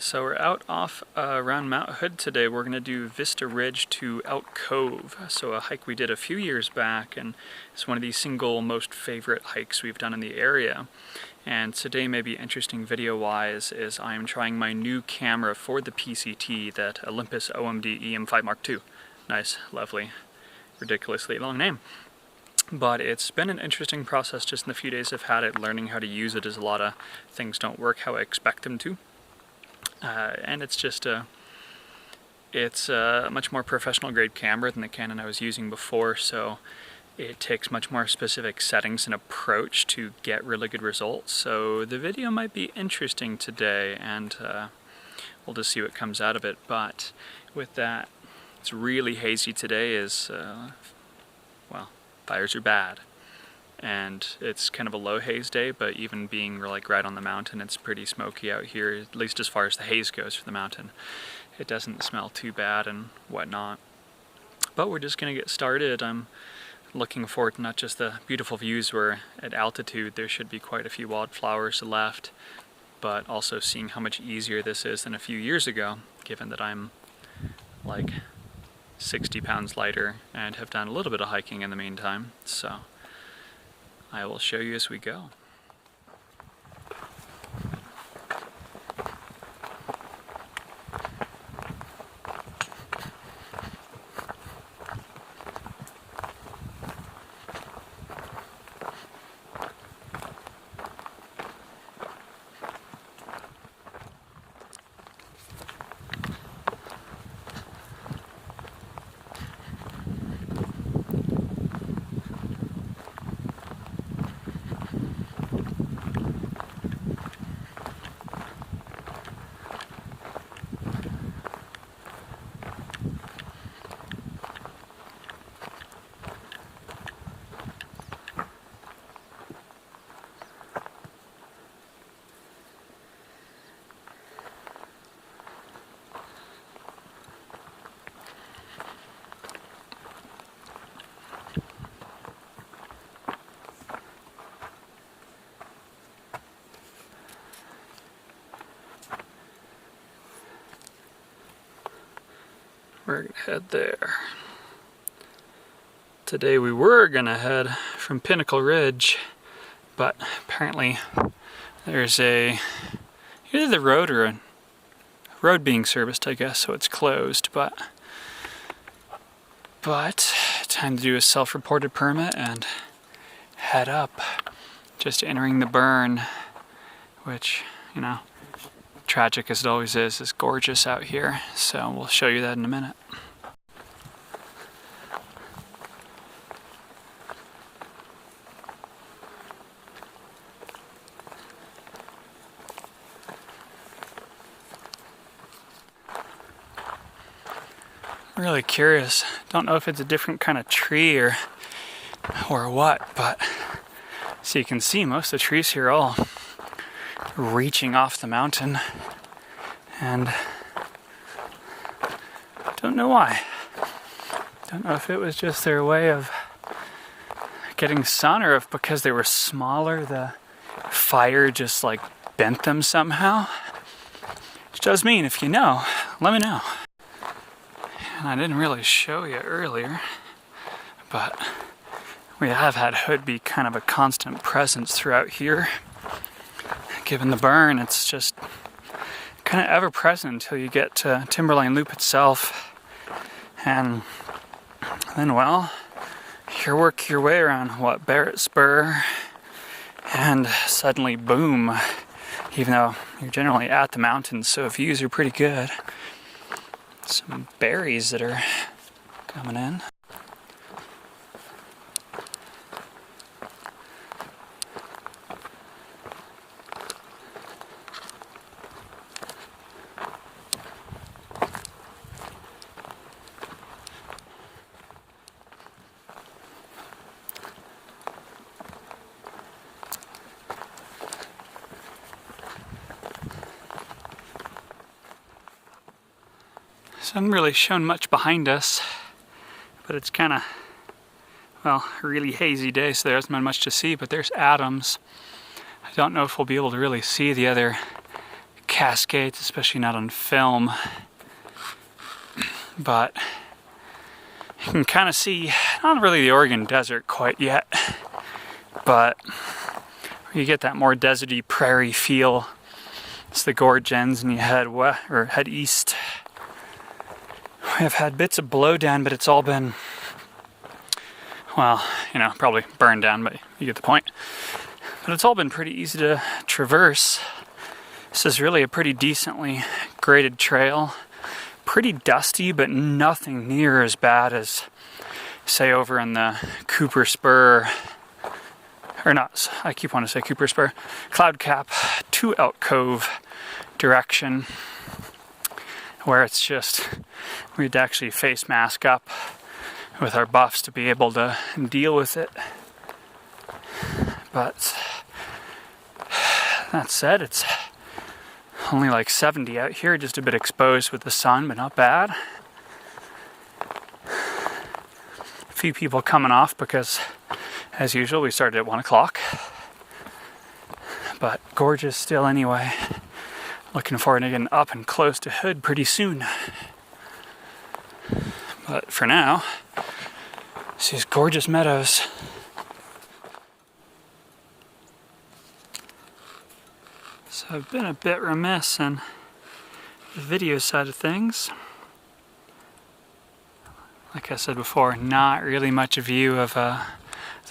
So we're out off around Mount Hood today. We're going to do Vista Ridge to Elk Cove. So a hike we did a few years back, and it's one of the single most favorite hikes we've done in the area. And today, maybe interesting video-wise, is I am trying my new camera for the PCT, that Olympus OM-D E-M5 Mark II. Nice, lovely, ridiculously long name. But it's been an interesting process just in the few days I've had it, learning how to use it, as a lot of things don't work how I expect them to. And it's just a much more professional grade camera than the Canon I was using before, so it takes much more specific settings and approach to get really good results. So the video might be interesting today, and we'll just see what comes out of it. But with that, it's really hazy today, well, fires are bad. And it's kind of a low haze day, but even being like right on the mountain, it's pretty smoky out here, at least as far as the haze goes for the mountain. It doesn't smell too bad and whatnot. But we're just gonna get started. I'm looking forward to not just the beautiful views where at altitude there should be quite a few wildflowers left, but also seeing how much easier this is than a few years ago, given that I'm like 60 pounds lighter and have done a little bit of hiking in the meantime. So I will show you as we go. We're gonna head there. Today we were gonna head from Pinnacle Ridge, but apparently there's either the road or a road being serviced, I guess, so it's closed. But time to do a self-reported permit and head up. Just entering the burn, which, you know, tragic as it always is gorgeous out here. So we'll show you that in a minute. I'm really curious. Don't know if it's a different kind of tree or what, but so you can see most of the trees here are all reaching off the mountain, and don't know why. Don't know if it was just their way of getting sun, or if because they were smaller the fire just like bent them somehow. Which does mean, if you know, let me know. And I didn't really show you earlier, but we have had Hood be kind of a constant presence throughout here. Given the burn, it's just kind of ever-present until you get to Timberline Loop itself. And then, well, you work your way around, Barrett Spur, and suddenly, boom, even though you're generally at the mountains, so views are pretty good. Some berries that are coming in. So I haven't really shown much behind us, but it's kind of, well, a really hazy day, so there hasn't been much to see, but there's Adams. I don't know if we'll be able to really see the other cascades, especially not on film. But you can kind of see, not really the Oregon desert quite yet, but you get that more deserty prairie feel. It's the gorge ends and you head west or head east. We have had bits of blowdown, but it's all been, well, you know, probably burned down, but you get the point. But it's all been pretty easy to traverse. This is really a pretty decently graded trail. Pretty dusty, but nothing near as bad as, say, over in the Cooper Spur, or not, I keep wanting to say Cooper Spur, Cloud Cap to Elk Cove direction, where it's just, we had to actually face mask up with our buffs to be able to deal with it. But that said, it's only like 70 out here, just a bit exposed with the sun, but not bad. A few people coming off because, as usual, we started at 1 o'clock. But gorgeous still anyway. Looking forward to getting up and close to Hood pretty soon. But for now, it's these gorgeous meadows. So I've been a bit remiss in the video side of things. Like I said before, not really much a view of the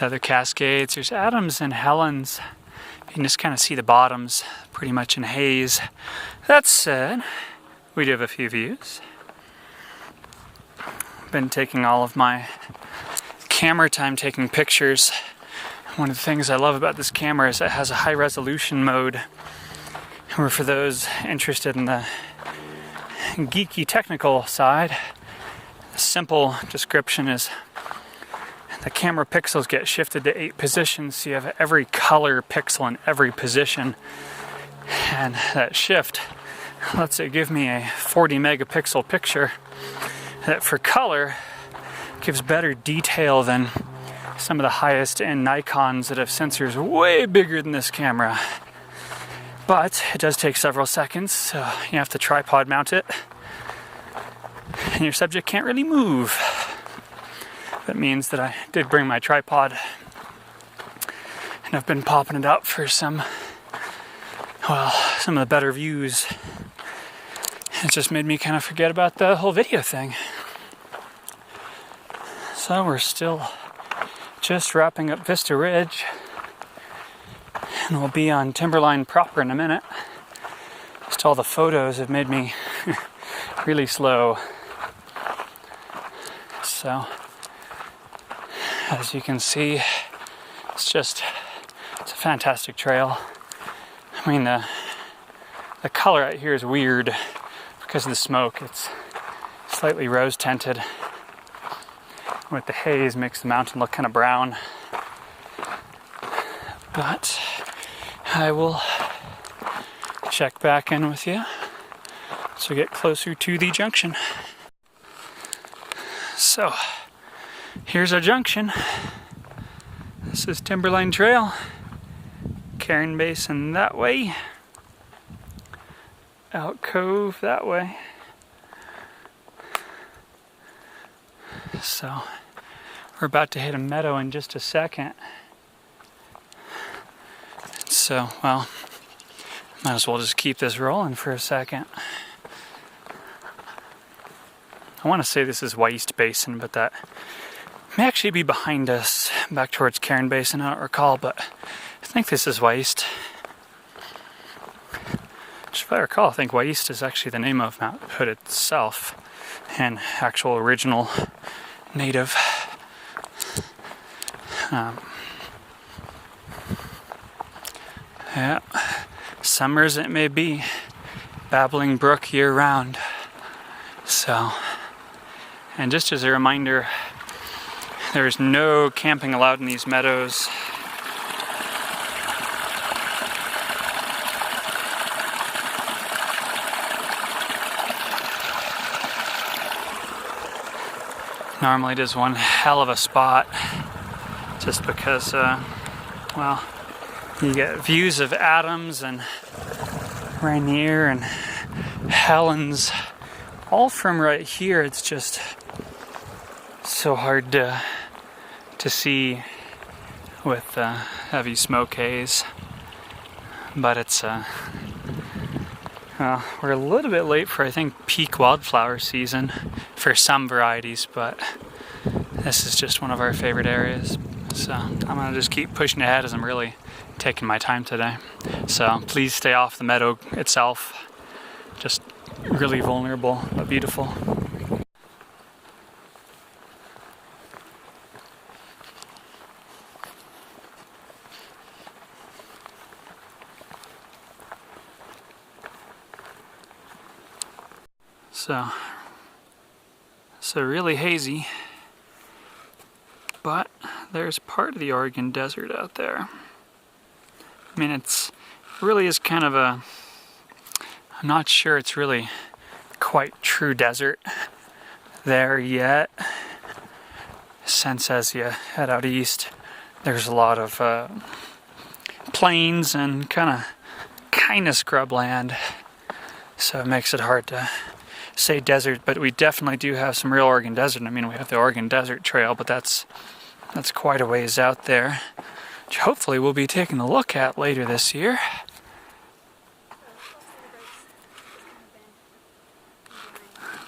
other cascades. There's Adams and Helens. You can just kind of see the bottoms pretty much in haze. That said, we do have a few views. Been taking all of my camera time taking pictures. One of the things I love about this camera is it has a high resolution mode, where for those interested in the geeky technical side, the simple description is the camera pixels get shifted to 8 positions, so you have every color pixel in every position, and that shift lets it give me a 40 megapixel picture that for color gives better detail than some of the highest end Nikons that have sensors way bigger than this camera. But it does take several seconds, so you have to tripod mount it, and your subject can't really move. That means that I did bring my tripod, and I've been popping it up for some of the better views. It just made me kind of forget about the whole video thing. So we're still just wrapping up Vista Ridge, and we'll be on Timberline proper in a minute. Just all the photos have made me really slow. So, as you can see, it's a fantastic trail. I mean, the color out here is weird because of the smoke. It's slightly rose tinted. With the haze makes the mountain look kind of brown. But I will check back in with you as we get closer to the junction. So, here's our junction. This is Timberline Trail. Cairn Basin that way. Elk Cove that way. So, we're about to hit a meadow in just a second. So, well, might as well just keep this rolling for a second. I want to say this is Wyst Basin, but that may actually be behind us, back towards Cairn Basin, I don't recall, but I think this is Wyst. Which, if I recall, I think Wyst is actually the name of Mount Hood itself, and actual original native. Yeah, summers it may be, babbling brook year round. So, and just as a reminder, there's no camping allowed in these meadows. Normally it is one hell of a spot, just because, well, you get views of Adams and Rainier and Helen's, all from right here. It's just so hard to see with heavy smoke haze. But it's we're a little bit late for, I think, peak wildflower season for some varieties, but this is just one of our favorite areas. So I'm gonna just keep pushing ahead as I'm really taking my time today. So please stay off the meadow itself. Just really vulnerable, but beautiful. So really hazy, but there's part of the Oregon desert out there. I mean, it really is kind of I'm not sure it's really quite true desert there yet, since as you head out east, there's a lot of plains and kind of scrubland, so it makes it hard to say desert, but we definitely do have some real Oregon desert. I mean, we have the Oregon Desert Trail, but that's quite a ways out there, which hopefully we'll be taking a look at later this year.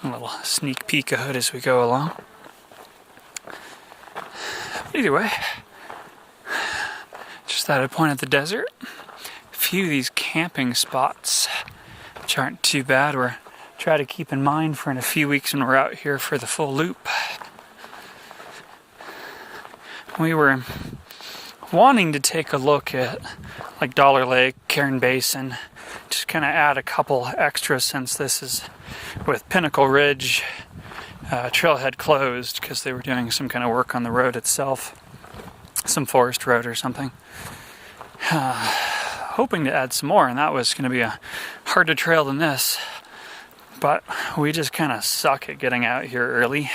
A little sneak peek ahead as we go along. Either way, just thought I'd point at the desert. A few of these camping spots, which aren't too bad. We're try to keep in mind for in a few weeks when we're out here for the full loop. We were wanting to take a look at like Dollar Lake, Cairn Basin, just kind of add a couple extras since this is with Pinnacle Ridge trailhead closed because they were doing some kind of work on the road itself, some forest road or something. Hoping to add some more, and that was going to be a harder trail than this. But we just kind of suck at getting out here early.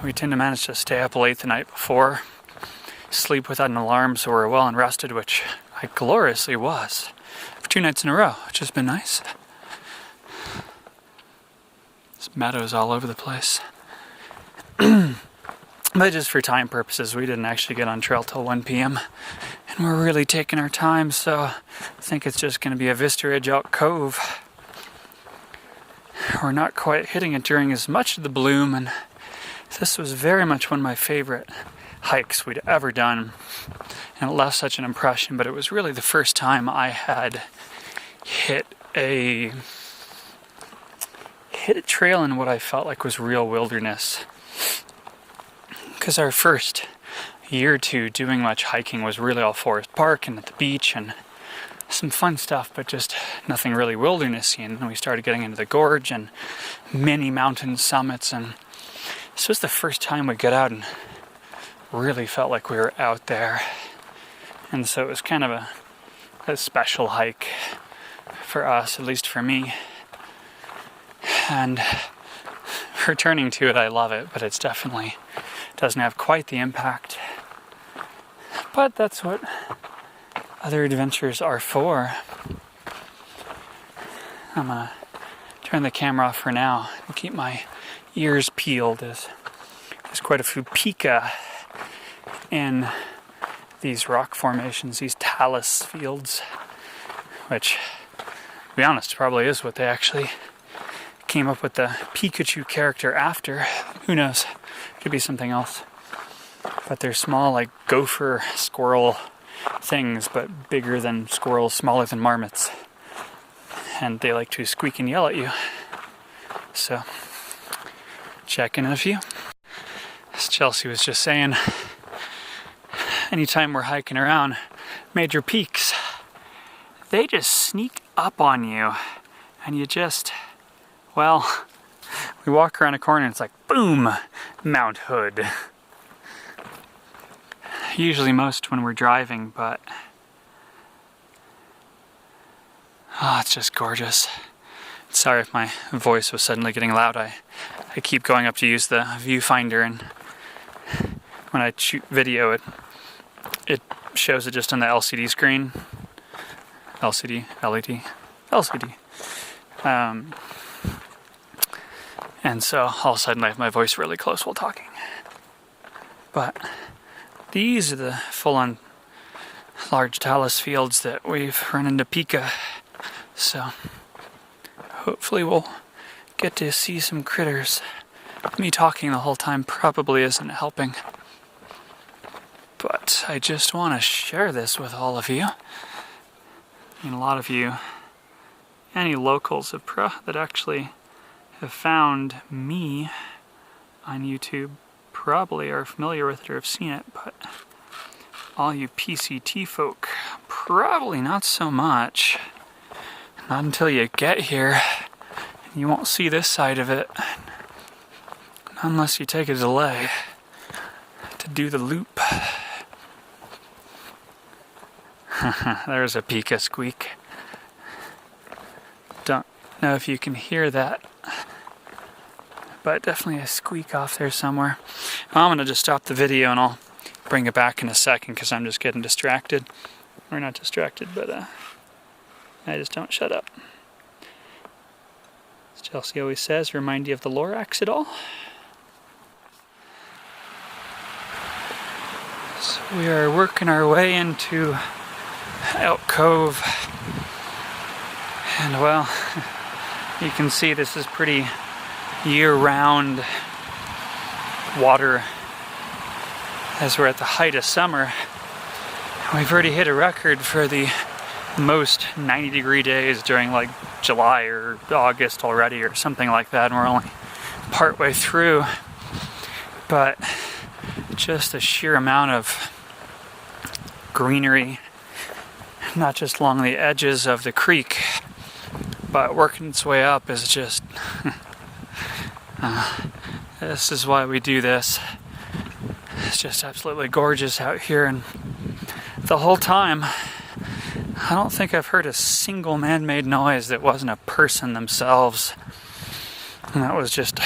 We tend to manage to stay up late the night before, sleep without an alarm, so we're well and rested, which I gloriously was for 2 nights in a row, which has been nice. There's meadows all over the place. But just for time purposes, we didn't actually get on trail till 1 p.m. And we're really taking our time, so I think it's just going to be a Vista Ridge Elk Cove. We're not quite hitting it during as much of the bloom, and this was very much one of my favorite hikes we'd ever done, and it left such an impression. But it was really the first time I had hit a trail in what I felt like was real wilderness, because our first year or two doing much hiking was really all Forest Park and at the beach and some fun stuff, but just nothing really wildernessy. And then we started getting into the gorge and many mountain summits, and this was the first time we got out and really felt like we were out there. And so it was kind of a special hike for us, at least for me. And returning to it, I love it, but it's definitely doesn't have quite the impact. But that's what other adventures are for. I'm gonna turn the camera off for now and keep my ears peeled. There's quite a few pika in these rock formations, these talus fields, which, to be honest, probably is what they actually came up with the Pikachu character after. Who knows? Could be something else. But they're small, like gopher, squirrel things, but bigger than squirrels, smaller than marmots. And they like to squeak and yell at you. So, check in a few. As Chelsea was just saying, anytime we're hiking around major peaks, they just sneak up on you, and you just, well, we walk around a corner and it's like, boom, Mount Hood. Usually most when we're driving, but oh, it's just gorgeous. Sorry if my voice was suddenly getting loud. I keep going up to use the viewfinder, and when I shoot video, it shows it just on the LCD screen. LED. LCD. And so all of a sudden I have my voice really close while talking. But these are the full-on large talus fields that we've run into pika. So hopefully we'll get to see some critters. Me talking the whole time probably isn't helping. But I just want to share this with all of you. And a lot of you, any locals that actually have found me on YouTube probably are familiar with it or have seen it, but all you PCT folk, probably not so much. Not until you get here, and you won't see this side of it, unless you take a delay to do the loop. There's a pika squeak. Don't know if you can hear that, but definitely a squeak off there somewhere. I'm gonna just stop the video and I'll bring it back in a second because I'm just getting distracted. Or not distracted, but I just don't shut up. As Chelsea always says, remind you of the Lorax at all? So we are working our way into Elk Cove. And well, you can see this is pretty year-round water as we're at the height of summer. We've already hit a record for the most 90-degree days during like July or August already or something like that, and we're only partway through. But just the sheer amount of greenery, not just along the edges of the creek, but working its way up is just this is why we do this. It's just absolutely gorgeous out here, and the whole time I don't think I've heard a single man-made noise that wasn't a person themselves, and that was just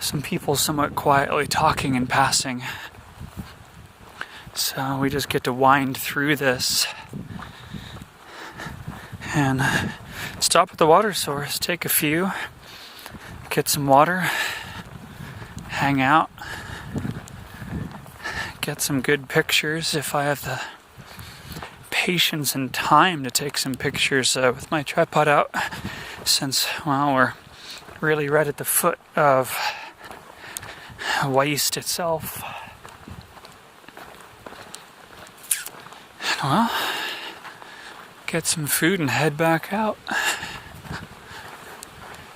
some people somewhat quietly talking and passing. So we just get to wind through this and stop at the water source, take a few, get some water, hang out, get some good pictures if I have the patience and time to take some pictures with my tripod out, since, well, we're really right at the foot of Waste itself. Well, get some food and head back out.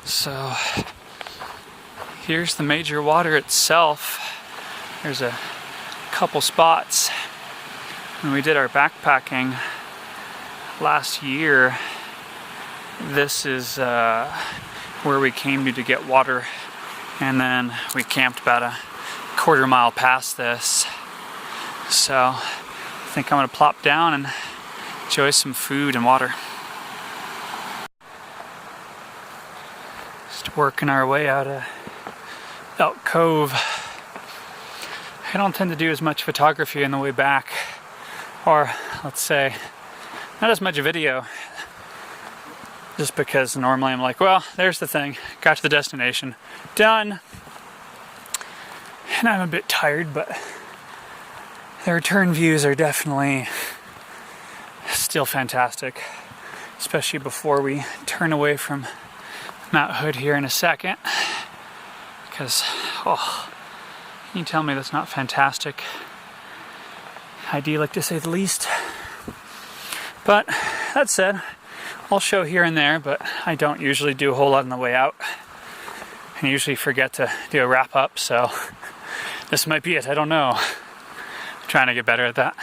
So here's the major water itself. There's a couple spots when we did our backpacking last year. This is where we came to get water, and then we camped about a quarter mile past this. So I think I'm gonna plop down and enjoy some food and water. Just working our way out of Elk Cove. I don't tend to do as much photography on the way back, or let's say not as much video, just because normally I'm like, well, there's the thing, got to the destination, done. And I'm a bit tired, but the return views are definitely still fantastic, especially before we turn away from Mount Hood here in a second, because, oh, can you tell me that's not fantastic? Idyllic to say the least. But that said, I'll show here and there, but I don't usually do a whole lot on the way out. I usually forget to do a wrap up, so this might be it, I don't know. I'm trying to get better at that.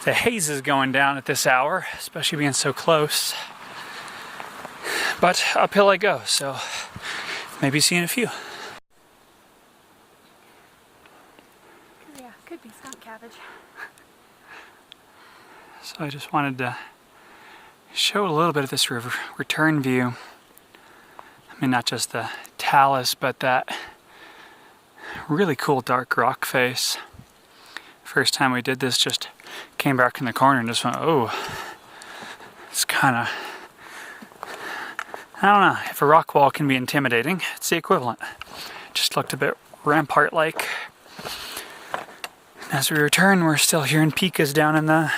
The haze is going down at this hour, especially being so close. But uphill I go, so maybe see you in a few. Yeah, could be skunk cabbage. So I just wanted to show a little bit of this return view. I mean, not just the talus, but that really cool dark rock face. First time we did this, just came back in the corner and just went, oh, it's kind of I don't know, if a rock wall can be intimidating, it's the equivalent. Just looked a bit rampart-like. As we return, we're still hearing pikas down in the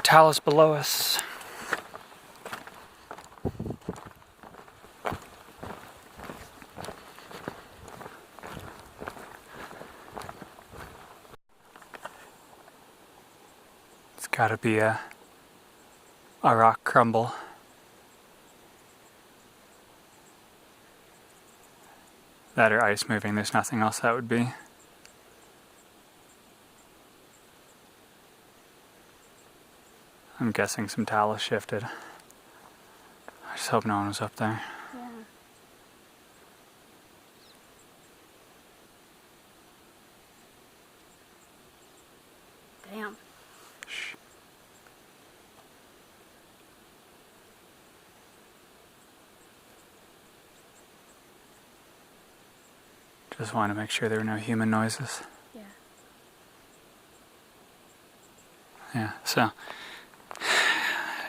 talus below us. It's gotta be a rock crumble. That or ice moving, there's nothing else that would be. I'm guessing some talus shifted. I just hope no one was up there. Yeah. Damn. Shh. Just wanted to make sure there were no human noises. Yeah. Yeah, so,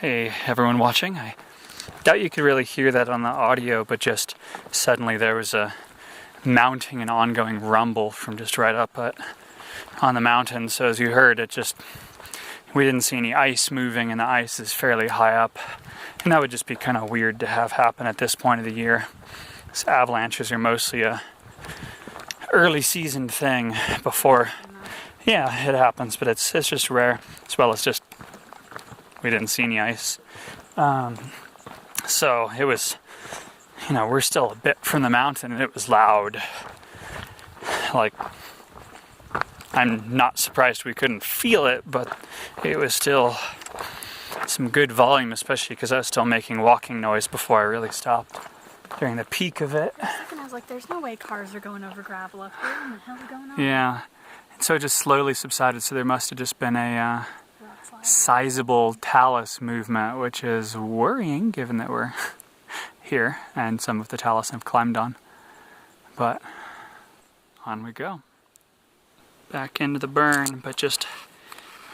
hey everyone watching, I doubt you could really hear that on the audio, but just suddenly there was a mounting and ongoing rumble from just right up on the mountain. So as you heard, we didn't see any ice moving, and the ice is fairly high up, and that would just be kind of weird to have happen at this point of the year. These avalanches are mostly a early season thing before. Yeah, it happens, but it's just rare, as well as just we didn't see any ice. So it was, we're still a bit from the mountain, and it was loud. Like, I'm not surprised we couldn't feel it, but it was still some good volume, especially because I was still making walking noise before I really stopped during the peak of it. I was like, there's no way cars are going over gravel up here. What the hell is going on? Yeah. And so it just slowly subsided, so there must have just been a sizable talus movement, which is worrying given that we're here and some of the talus I've climbed on. But on we go. Back into the burn, but just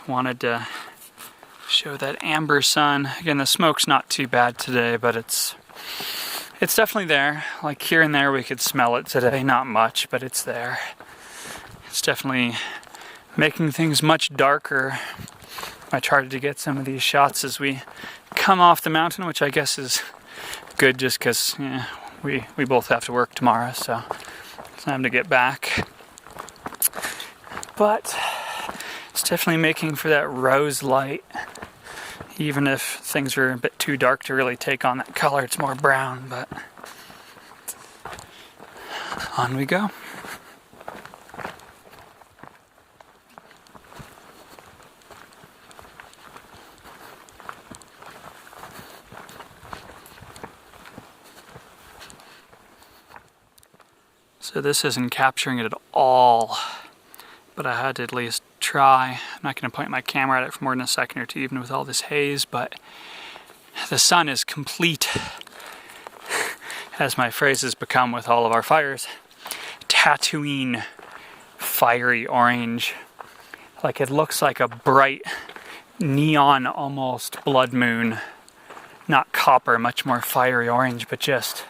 wanted to show that amber sun. Again, the smoke's not too bad today, but it's definitely there. Like here and there we could smell it today, not much, but it's there. It's definitely making things much darker. I tried to get some of these shots as we come off the mountain, which I guess is good just because we both have to work tomorrow, so it's time to get back. But it's definitely making for that rose light. Even if things are a bit too dark to really take on that color, it's more brown, but on we go. So this isn't capturing it at all, but I had to at least try. I'm not going to point my camera at it for more than a second or two, even with all this haze, but the sun is complete, as my phrase has become with all of our fires, Tatooine fiery orange. Like it looks like a bright neon, almost blood moon. Not copper, much more fiery orange, but just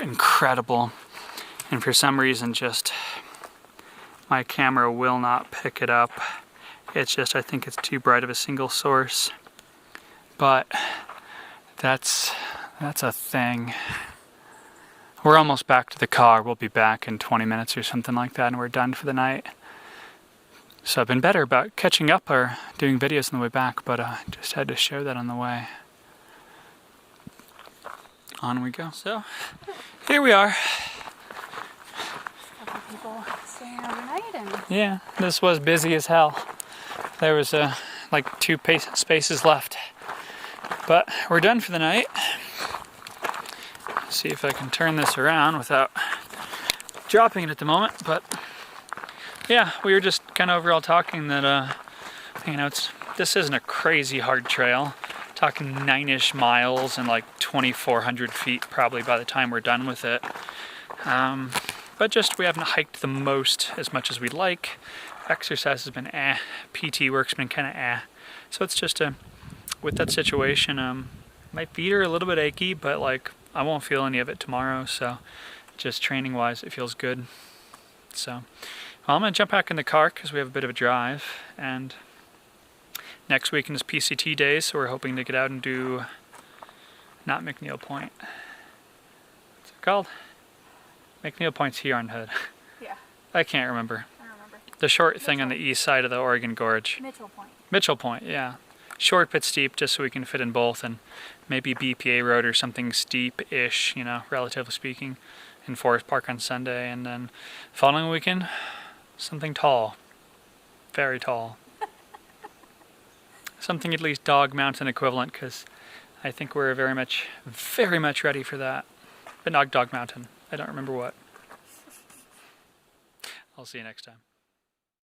incredible. And for some reason, just my camera will not pick it up. It's just, I think it's too bright of a single source. But that's a thing. We're almost back to the car. We'll be back in 20 minutes or something like that, and we're done for the night. So I've been better about catching up or doing videos on the way back, but just had to show that on the way. On we go. So here we are. People staying overnight and Yeah, this was busy as hell. There was like 2 spaces left. But we're done for the night. See if I can turn this around without dropping it at the moment. But yeah, we were just kind of overall talking that this isn't a crazy hard trail. Talking 9-ish miles and like 2,400 feet probably by the time we're done with it. But just we haven't hiked the most as much as we'd like. Exercise has been PT work's been kind of So it's just with that situation, My feet are a little bit achy, but like I won't feel any of it tomorrow, so just training wise it feels good. So well, I'm gonna jump back in the car because we have a bit of a drive, and next weekend is PCT day, so we're hoping to get out and do not McNeil Point. What's it called? McNeil Point's here on Hood. Yeah. I can't remember. I don't remember. The short thing on the east side of the Oregon Gorge. Mitchell Point. Mitchell Point, yeah. Short but steep, just so we can fit in both, and maybe BPA Road or something steep-ish, you know, relatively speaking, in Forest Park on Sunday, and then following weekend, something tall. Very tall. Something at least Dog Mountain equivalent, because I think we're very much ready for that. But not Dog Mountain. I don't remember what. I'll see you next time.